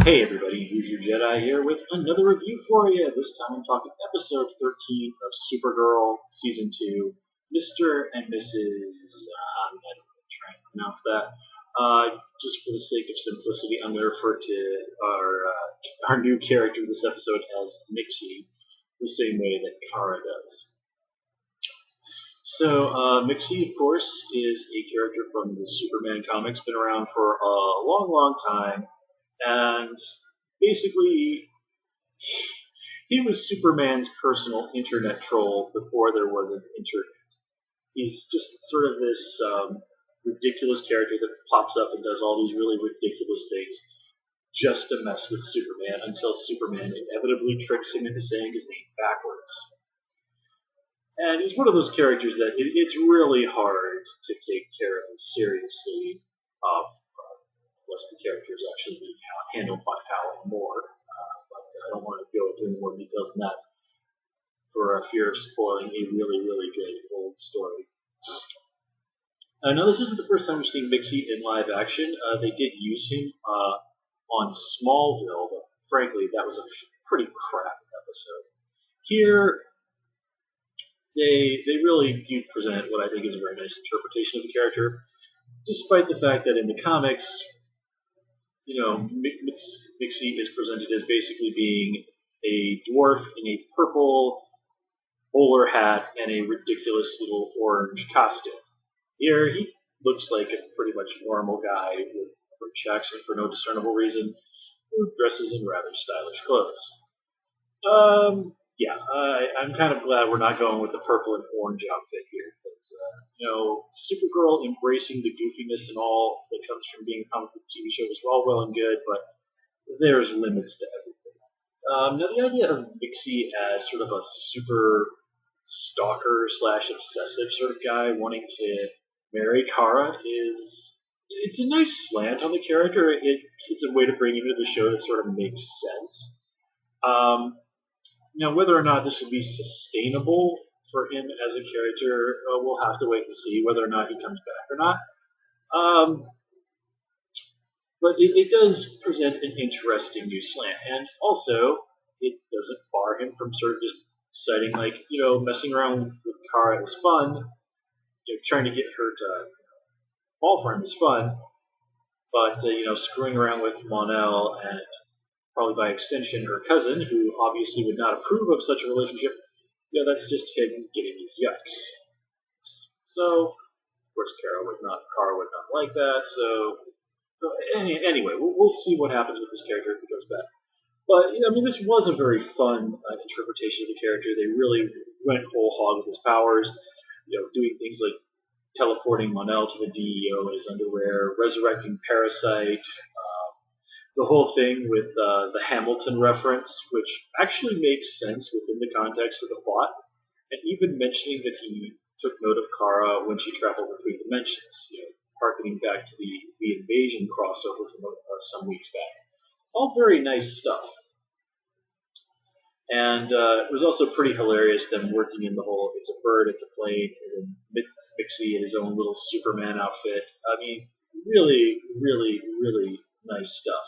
Hey everybody, Use Your Jedi here with another review for you. This time I'm talking episode 13 of Supergirl Season 2, Mr. and Mrs. I'm not even trying to pronounce that. Just for the sake of simplicity, I'm going to refer to our new character this episode as Mixie, the same way that Kara does. So, Mixie, of course, is a character from the Superman comics, been around for a long, long time, and basically he was Superman's personal internet troll before there was an internet. He's just sort of this ridiculous character that pops up and does all these really ridiculous things just to mess with Superman until Superman inevitably tricks him into saying his name backwards. And he's one of those characters that it's really hard to take terribly seriously unless the character is actually being handled by Alan Moore. But I don't want to go into any more details than that for fear of spoiling a really, really good old story. Now, this isn't the first time we've seen Mixie in live action. They did use him on Smallville, but frankly, that was a pretty crap episode. Here, they really do present what I think is a very nice interpretation of the character, despite the fact that in the comics, Mixie is presented as basically being a dwarf in a purple bowler hat and a ridiculous little orange costume. Here, he looks like a pretty much normal guy with a British accent for no discernible reason, who dresses in rather stylish clothes. I'm kind of glad we're not going with the purple and orange outfit here, because Supergirl embracing the goofiness and all that comes from being a comic book TV show is all well and good, but there's limits to everything. Now, the idea of Mixie as sort of a super stalker slash obsessive sort of guy wanting to marry Kara it's a nice slant on the character. It's a way to bring him into the show that sort of makes sense. Now, whether or not this will be sustainable for him as a character, we'll have to wait and see whether or not he comes back or not. But it does present an interesting new slant, and also it doesn't bar him from sort of just deciding, messing around with Kara is fun. Trying to get her to fall for him is fun, but screwing around with mon-el and probably by extension her cousin, who obviously would not approve of such a relationship, that's just him getting his yucks. So, of course, Kara would not like that. So, anyway, we'll see what happens with this character if he goes back. But this was a very fun interpretation of the character. They really went whole hog with his powers. Doing things like teleporting mon-el to the DEO in his underwear, resurrecting Parasite, the whole thing with the Hamilton reference, which actually makes sense within the context of the plot, and even mentioning that he took note of Kara when she traveled between dimensions, harkening back to the invasion crossover from some weeks back. All very nice stuff. And it was also pretty hilarious them working in the whole it's a bird, it's a plane, and then Mixie in his own little Superman outfit. Really, really, really nice stuff.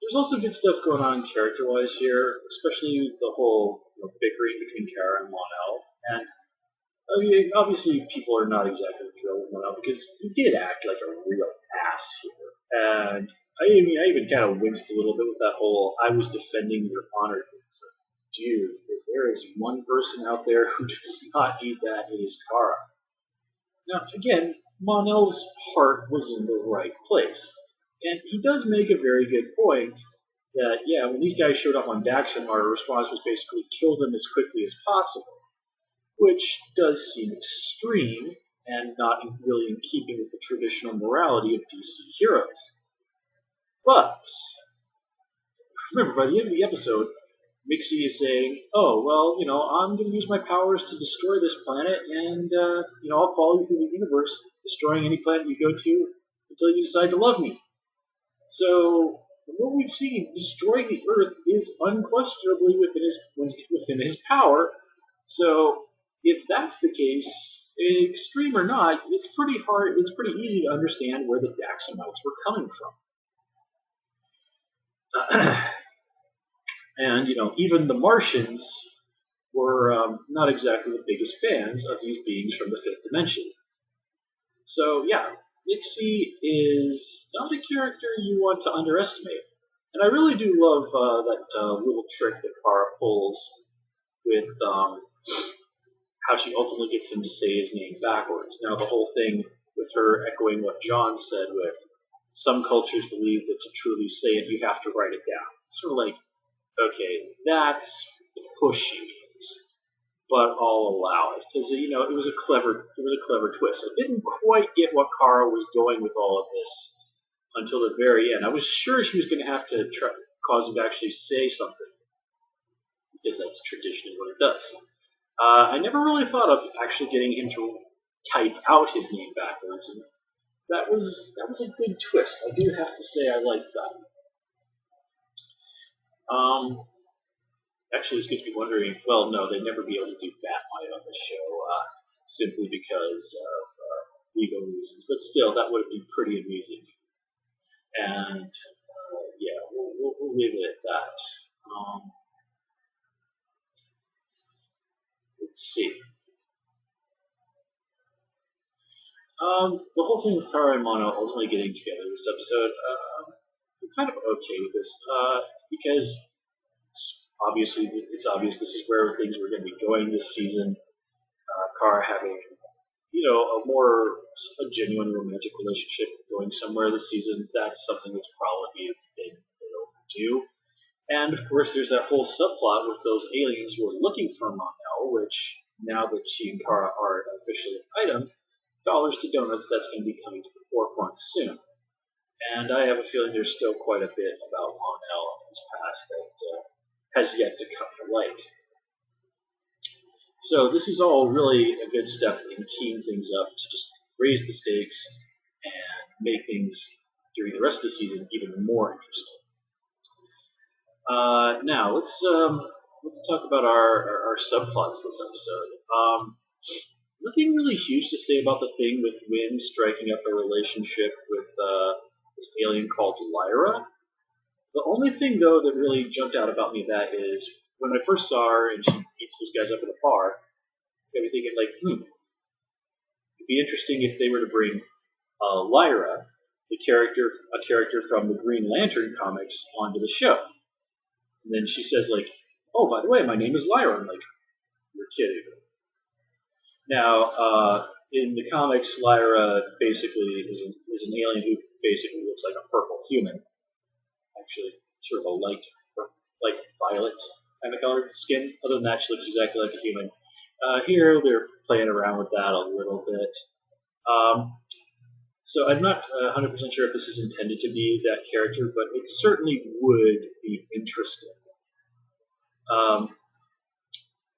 There's also good stuff going on character-wise here, especially the whole bickering between Kara and mon-el. And obviously people are not exactly thrilled with mon-el because he did act like a real ass here. And I even kind of winced a little bit with that whole "I was defending your honor" thing. So, dude, if there is one person out there who does not need that, it is Kara. Now, again, mon-el's heart was in the right place. And he does make a very good point that, when these guys showed up on Daxon, our response was basically kill them as quickly as possible, which does seem extreme and not really in keeping with the traditional morality of DC heroes. But, remember, by the end of the episode, Mixie is saying, oh, well, I'm going to use my powers to destroy this planet, and, I'll follow you through the universe, destroying any planet you go to until you decide to love me. So, what we've seen destroying the Earth is unquestionably within his power. So, if that's the case, extreme or not, it's pretty easy to understand where the Daxamites were coming from. And even the Martians were not exactly the biggest fans of these beings from the fifth dimension. So yeah, Mxyzptlk is not a character you want to underestimate. And I really do love that little trick that Kara pulls with how she ultimately gets him to say his name backwards. Now, the whole thing with her echoing what John said with some cultures believe that to truly say it, you have to write it down. Sort of like, okay, that's the push she means, but I'll allow it because it was a clever twist. I didn't quite get what Kara was going with all of this until the very end. I was sure she was going to have to cause him to actually say something because that's traditionally what it does. I never really thought of actually getting him to type out his name backwards, and that was a good twist. I do have to say I liked that. Actually, this gets me wondering. Well, no, they'd never be able to do Batmite on the show simply because of legal reasons. But still, that would be pretty amusing. And yeah, we'll leave it at that. Let's see. The whole thing with Kara and Mono ultimately getting together this episode, I'm kind of okay with this because it's obvious this is where things were going to be going this season. Kara having a genuine romantic relationship going somewhere this season. That's something that's probably a thing they overdue. And of course, there's that whole subplot with those aliens who are looking for mon-el, which now that she and Kara are officially an item, dollars to donuts, that's going to be coming to the forefront soon. And I have a feeling there's still quite a bit about mon-el in his past that has yet to come to light. So this is all really a good step in keying things up to just raise the stakes and make things during the rest of the season even more interesting. Now let's talk about our subplots this episode. Nothing really huge to say about the thing with Wynn striking up a relationship with this alien called Lyra. The only thing, though, that really jumped out about me that is when I first saw her and she beats those guys up in a bar, I was thinking, like, it'd be interesting if they were to bring Lyra, a character from the Green Lantern comics, onto the show. And then she says, like, oh, by the way, my name is Lyra. I'm like, you're kidding. Now, in the comics, Lyra basically is an alien who basically looks like a purple human. Actually, sort of a light violet kind of colored skin. Other than that, she looks exactly like a human. Here, they're playing around with that a little bit. So I'm not 100% sure if this is intended to be that character, but it certainly would be interesting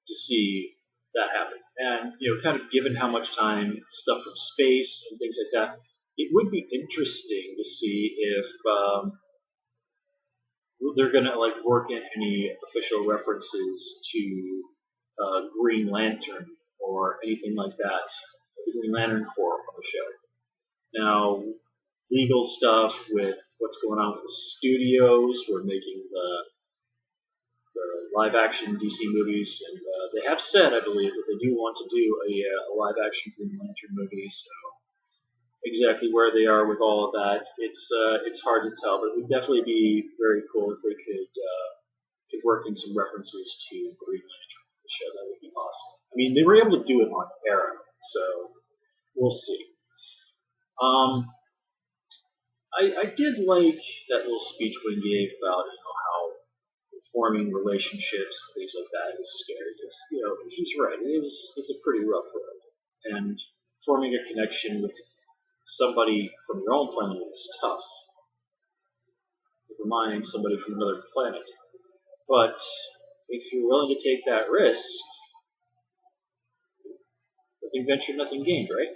to see that happen. And, kind of given how much time stuff from space and things like that, it would be interesting to see if they're going to work in any official references to Green Lantern or anything like that, the Green Lantern Corps on the show. Now, legal stuff with what's going on with the studios who are making the live-action DC movies, and they have said, I believe, that they do want to do a live-action Green Lantern movie, so exactly where they are with all of that, it's hard to tell, but it would definitely be very cool if they could work in some references to Green Lantern in the show. That would be awesome. I mean, they were able to do it on Arrow, so we'll see. I did like that little speech Wynn gave about how forming relationships and things like that is scary. Because, he's right. It's a pretty rough road, and forming a connection with somebody from your own planet is tough. Never mind somebody from another planet. But if you're willing to take that risk, nothing ventured, nothing gained, right?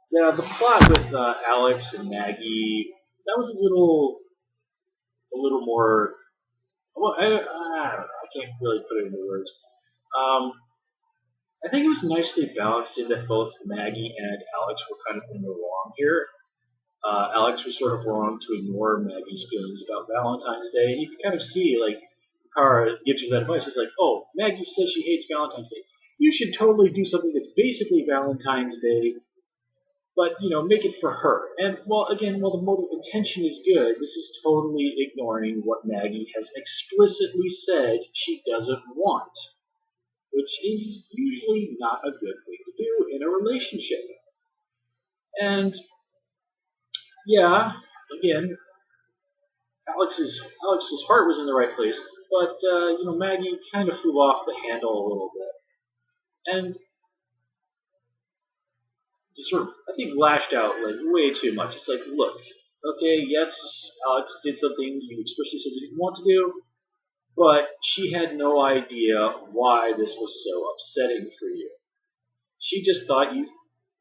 Yeah, the plot with Alex and Maggie, that was a little more. Well, I don't know. I can't really put it into words. I think it was nicely balanced in that both Maggie and Alex were kind of in the wrong here. Alex was sort of wrong to ignore Maggie's feelings about Valentine's Day, and you can kind of see, like, Kara gives her that advice. It's like, oh, Maggie says she hates Valentine's Day. You should totally do something that's basically Valentine's Day, but, make it for her. And, well, again, while the motive intention is good, this is totally ignoring what Maggie has explicitly said she doesn't want, which is usually not a good thing to do in a relationship. And, yeah, again, Alex's heart was in the right place, but Maggie kind of flew off the handle a little bit, and just sort of, I think, lashed out like way too much. It's like, look, okay, yes, Alex did something you explicitly said you didn't want to do, but she had no idea why this was so upsetting for you. She just thought you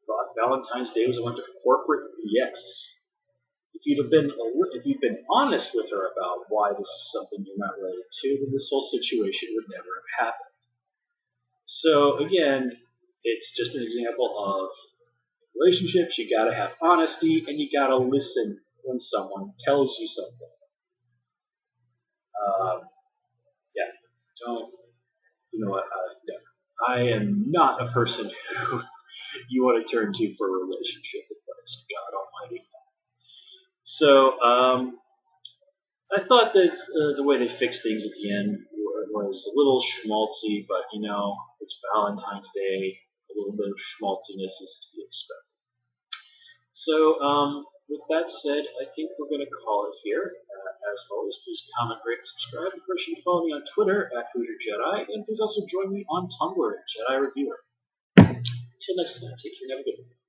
thought Valentine's Day was a bunch of corporate BS. If you'd been honest with her about why this is something you're not related to, then this whole situation would never have happened. So again, it's just an example of relationships. You gotta have honesty, and you gotta listen when someone tells you something. Yeah, don't. You know what? Yeah. I am not a person who you want to turn to for relationship advice. God Almighty. So, I thought that the way they fixed things at the end was a little schmaltzy, but it's Valentine's Day. A little bit of schmaltziness is to be expected. So, with that said, I think we're going to call it here. As always, please comment, rate, subscribe. Of course, you can follow me on Twitter at HoosierJedi, and please also join me on Tumblr at Jedi Reviewer. Until next time, take care and have a good one.